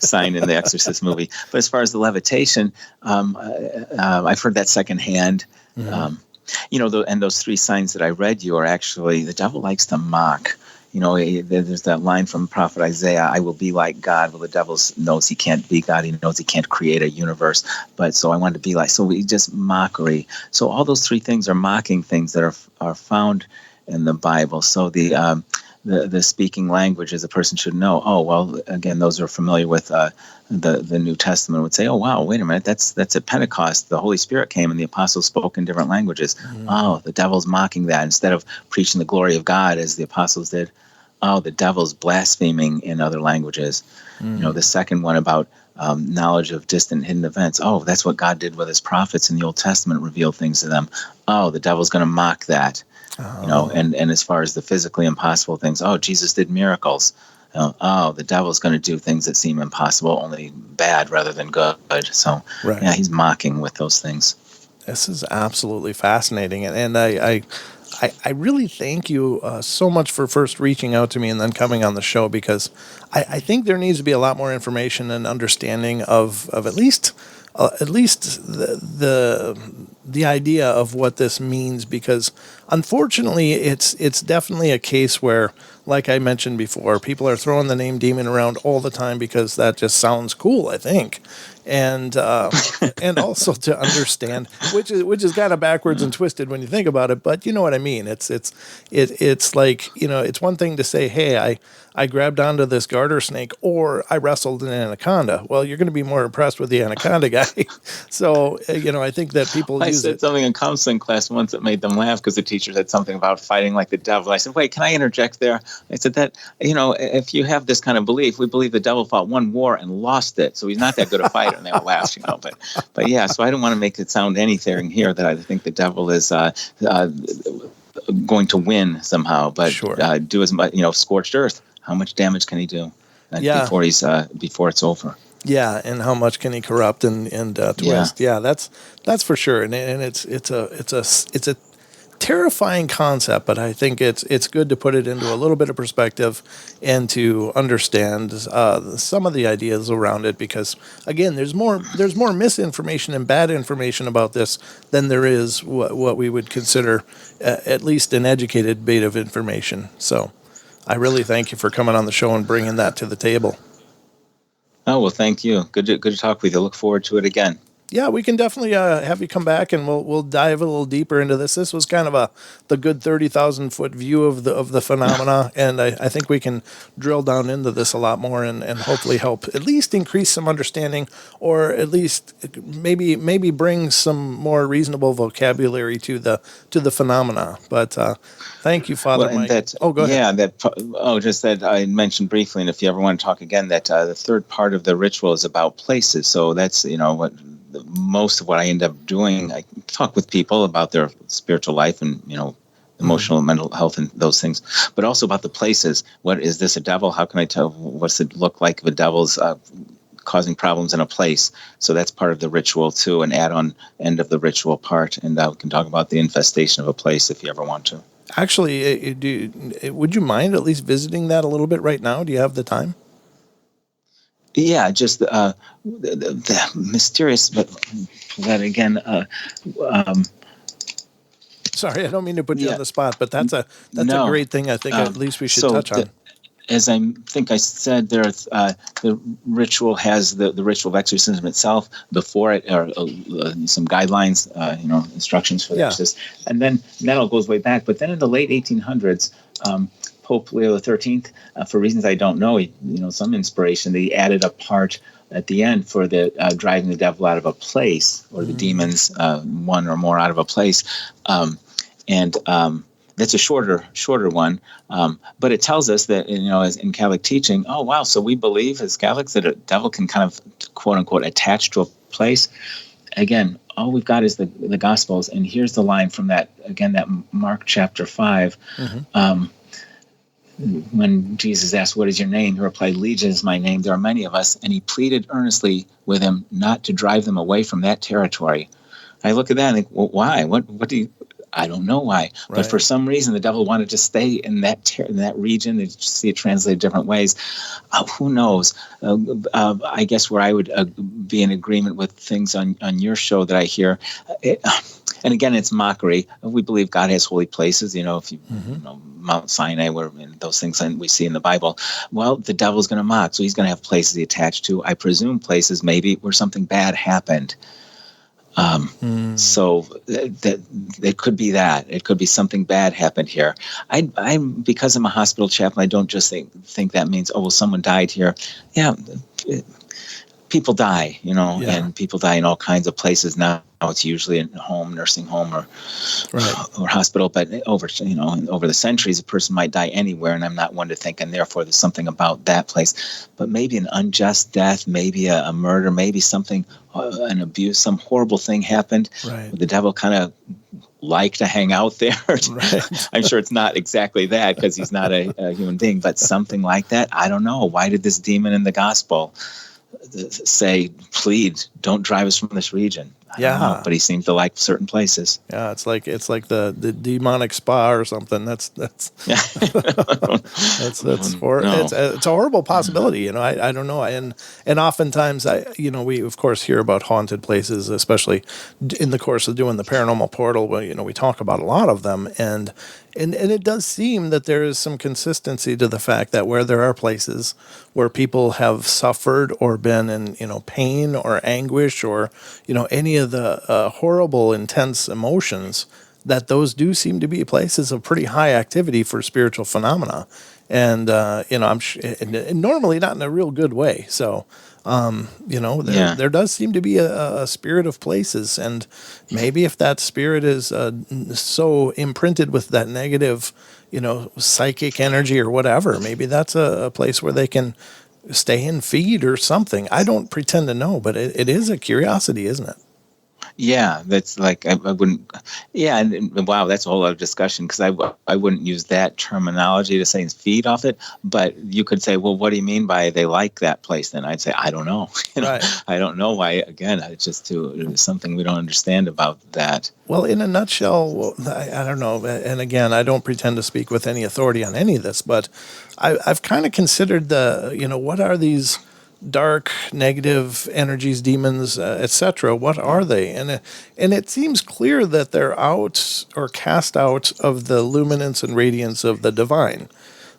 sign in the Exorcist movie. But as far as the levitation, I've heard that secondhand. Mm-hmm. And those three signs that I read you are actually, the devil likes to mock. There's that line from Prophet Isaiah, I will be like God. Well, the devil knows he can't be God. He knows he can't create a universe. But so I want to be like, so we just mockery. So all those three things are mocking things that are found in the Bible. So the speaking languages a person should know. Oh, well, again, those who are familiar with the New Testament would say, oh, wow, wait a minute, that's at Pentecost. The Holy Spirit came and the apostles spoke in different languages. Mm-hmm. Oh, the devil's mocking that. Instead of preaching the glory of God as the apostles did, oh, the devil's blaspheming in other languages. Mm-hmm. The second one about knowledge of distant hidden events. Oh, that's what God did with his prophets in the Old Testament, revealed things to them. Oh, the devil's going to mock that. And as far as the physically impossible things, oh, Jesus did miracles. The devil's going to do things that seem impossible, only bad rather than good. So, right. Yeah, he's mocking with those things. This is absolutely fascinating. And I really thank you so much for first reaching out to me and then coming on the show, because I think there needs to be a lot more information and understanding of at least the idea of what this means, because unfortunately it's definitely a case where, like I mentioned before, people are throwing the name demon around all the time because that just sounds cool, I think. And also to understand, which is kind of backwards and twisted when you think about it, but you know what I mean. It's like, it's one thing to say, hey, I grabbed onto this garter snake, or I wrestled an anaconda. Well, you're going to be more impressed with the anaconda guy. So, I think that people I said something in counseling class once that made them laugh, because the teacher said something about fighting like the devil. I said, wait, can I interject there? I said that, if you have this kind of belief, we believe the devil fought one war and lost it, so he's not that good a fighter. And they all laughed, but yeah, so I don't want to make it sound anything here that I think the devil is going to win somehow, but sure. Do as much, scorched earth. How much damage can he do before it's over? Yeah, and how much can he corrupt and twist? Yeah, that's for sure. And it's a terrifying concept, but I think it's good to put it into a little bit of perspective and to understand some of the ideas around it, because again, there's more misinformation and bad information about this than there is what we would consider at least an educated bit of information. So I really thank you for coming on the show and bringing that to the table. Oh, well, thank you. Good to talk with you. Look forward to it again. Yeah, we can definitely have you come back, and we'll dive a little deeper into this. This was kind of the good 30,000-foot view of the phenomena, and I think we can drill down into this a lot more and hopefully help at least increase some understanding, or at least maybe bring some more reasonable vocabulary to the phenomena. But thank you, Father Mike. Go ahead. Yeah, just that I mentioned briefly, and if you ever want to talk again, that the third part of the ritual is about places. So that's what. Most of what I end up doing, I talk with people about their spiritual life and, emotional and mental health and those things, but also about the places. What is this, a devil? How can I tell? What's it look like if a devil's causing problems in a place? So that's part of the ritual too, an add-on end of the ritual part. And we can talk about the infestation of a place if you ever want to. Actually, would you mind at least visiting that a little bit right now? Do you have the time? Yeah, just the mysterious, but that again. Sorry, I don't mean to put you on the spot, but that's a great thing. I think at least we should touch on. as I think I said, there's the ritual has the ritual of exorcism itself. Before it are some guidelines, instructions for the exorcist, and then that all goes way back. But then in the late 1800s, Pope Leo XIII, for reasons I don't know, some inspiration, they added a part at the end for the driving the devil out of a place, or the demons, one or more, out of a place, and that's a shorter one, but it tells us that, as in Catholic teaching, oh wow, so we believe as Catholics that a devil can kind of quote unquote attach to a place. Again, all we've got is the Gospels, and here's the line from that Mark chapter 5. When Jesus asked, "What is your name?" he replied, "Legion is my name. There are many of us." And he pleaded earnestly with him not to drive them away from that territory. I look at that and think, well, why? What do you? I don't know why, but for some reason the devil wanted to stay in that region. You see it translated different ways. Who knows? I guess where I would be in agreement with things on your show that I hear. And again, it's mockery. We believe God has holy places. If you, Mount Sinai, where those things we see in the Bible. Well, the devil's going to mock, so he's going to have places he attached to. I presume places maybe where something bad happened. So that it could be that it could be something bad happened here. I because I'm a hospital chaplain, I don't just think that means, oh well, someone died here. Yeah. People die, and people die in all kinds of places now. It's usually in a home, nursing home, or hospital. But over the centuries, a person might die anywhere, and I'm not one to think, and therefore there's something about that place. But maybe an unjust death, maybe a murder, maybe something, an abuse, some horrible thing happened. The devil kind of like to hang out there. I'm sure it's not exactly that, because he's not a human being, but something like that. I don't know. Why did this demon in the gospel say, plead, don't drive us from this region? I don't know, but he seems to like certain places. Yeah, it's like the demonic spa or something. That's it's a horrible possibility. I don't know. And oftentimes we of course hear about haunted places, especially in the course of doing the Paranormal Portal. Well, we talk about a lot of them, and it does seem that there is some consistency to the fact that where there are places where people have suffered or been in pain or anguish or any of the horrible, intense emotions, that those do seem to be places of pretty high activity for spiritual phenomena, and I'm normally not in a real good way. So. There does seem to be a spirit of places, and maybe if that spirit is so imprinted with that negative, psychic energy or whatever, maybe that's a place where they can stay and feed or something. I don't pretend to know, but it is a curiosity, isn't it? Yeah, that's like I wouldn't. Yeah, and wow, that's a whole other discussion, because I wouldn't use that terminology to say feed off it. But you could say, well, what do you mean by they like that place? Then I'd say I don't know. I don't know why. Again, it's just something we don't understand about that. Well, in a nutshell, I don't know. And again, I don't pretend to speak with any authority on any of this, but I've kind of considered what are these dark, negative energies, demons, etc. What are they? And it seems clear that they're out or cast out of the luminance and radiance of the divine.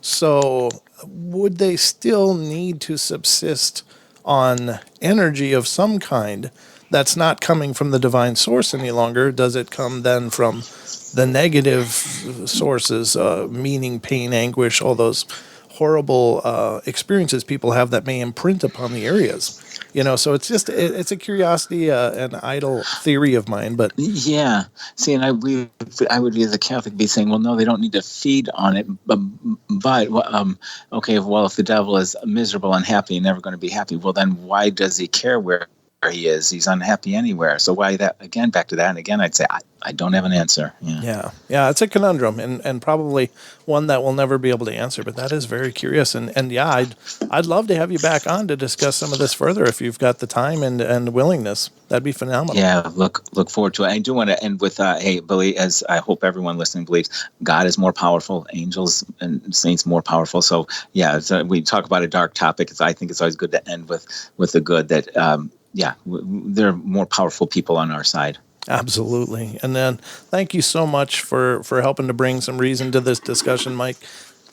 So would they still need to subsist on energy of some kind that's not coming from the divine source any longer? Does it come then from the negative sources, meaning pain, anguish, all those horrible experiences people have that may imprint upon the areas? So it's just it's a curiosity, an idle theory of mine, but yeah. See, and I would as a Catholic be saying, well, no, they don't need to feed on it, but okay, well, if the devil is miserable, unhappy, and never going to be happy, well, then why does he care where he is? He's unhappy anywhere. So why that? Again, back to that, and again, I'd say I don't have an answer. Yeah, it's a conundrum, and probably one that we'll never be able to answer. But that is very curious, and yeah, I'd love to have you back on to discuss some of this further if you've got the time and willingness. That'd be phenomenal. Yeah, look forward to it. I do want to end with hey, Billy, as I hope everyone listening believes, God is more powerful, angels and saints more powerful. So yeah, we talk about a dark topic. I think it's always good to end with the good that. There are more powerful people on our side. Absolutely. And then thank you so much for helping to bring some reason to this discussion, Mike.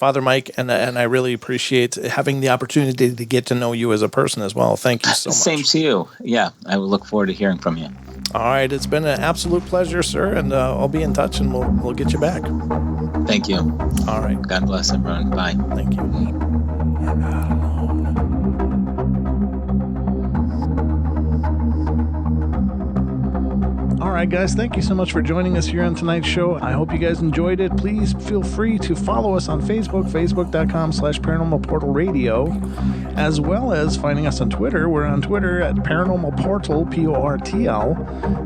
Father Mike, and I really appreciate having the opportunity to get to know you as a person as well. Thank you so much. Same to you. Yeah, I will look forward to hearing from you. All right, it's been an absolute pleasure, sir, and I'll be in touch, and we'll get you back. Thank you. All right. God bless everyone. Bye. Thank you. We're not alone. All right, guys, thank you so much for joining us here on tonight's show. I hope you guys enjoyed it. Please feel free to follow us on Facebook, facebook.com/Paranormal Portal Radio, as well as finding us on Twitter. We're on Twitter at Paranormal Portal, Portl,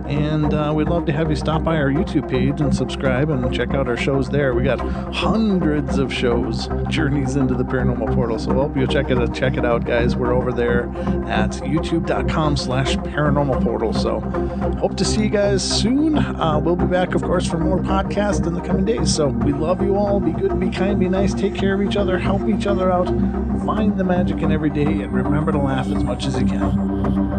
and we'd love to have you stop by our YouTube page and subscribe and check out our shows there. We got hundreds of shows, Journeys into the Paranormal Portal, so I hope you'll check it out, guys. We're over there at youtube.com/Paranormal Portal, so hope to see you guys soon. We'll be back, of course, for more podcasts in the coming days. So we love you all. Be good, be kind, be nice. Take care of each other. Help each other out. Find the magic in every day, and remember to laugh as much as you can.